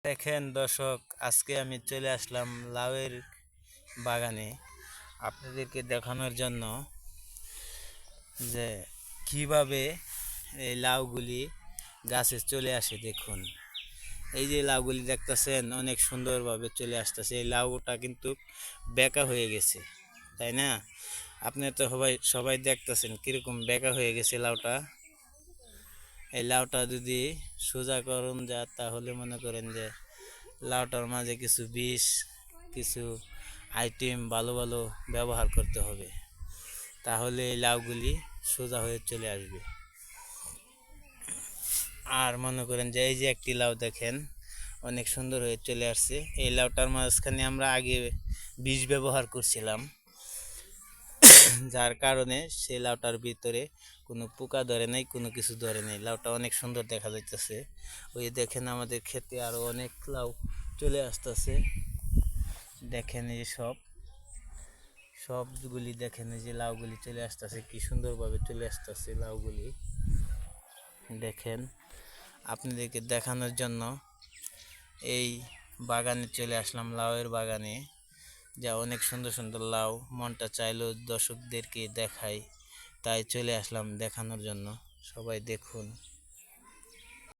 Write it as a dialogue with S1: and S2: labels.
S1: দেখেন দর্শক, আজকে আমি চলে আসলাম লাউয়ের বাগানে আপনাদেরকে দেখানোর জন্য যে কিভাবে এই লাউগুলি গাছে চলে আসে। দেখুন, এই যে লাউগুলি দেখতেছেন অনেক সুন্দরভাবে চলে আসতেছে। এই লাউটা কিন্তু বেঁকা হয়ে গেছে, তাই না? আপনি তো সবাই সবাই দেখতেছেন কিরকম বেঁকা হয়ে গেছে লাউটা। এই লাউটা যদি সোজা করুন যায় তাহলে মনে করেন যে লাউটার মাঝে কিছু বিষ, কিছু আইটেম ভালো ভালো ব্যবহার করতে হবে, তাহলে এই লাউগুলি সোজা হয়ে চলে আসবে। আর মনে করেন যে এই যে একটি লাউ দেখেন অনেক সুন্দর হয়ে চলে আসছে। এই লাউটার মাঝখানে আমরা আগে বিষ ব্যবহার করছিলাম, যার কারণে সেই লাউটার ভিতরে কোনো পোকা ধরে নাই, কোনো কিছু ধরে নাই। লাউটা অনেক সুন্দর দেখা যাইতেছে। ওই দেখেন আমাদের ক্ষেতে আরো অনেক লাউ চলে আসতেছে। দেখেন এই যে সবগুলি দেখেন, এই যে লাউগুলি চলে আসতেছে, কি সুন্দরভাবে চলে আসতেছে লাউগুলি। দেখেন, আপনাদেরকে দেখানোর জন্য এই বাগানে চলে আসলাম, লাউয়ের বাগানে। যা অনেক সুন্দর সুন্দর লাউ, মনটা চাইলো দর্শকদেরকে দেখাই, তাই চলে আসলাম দেখানোর জন্য। সবাই দেখুন।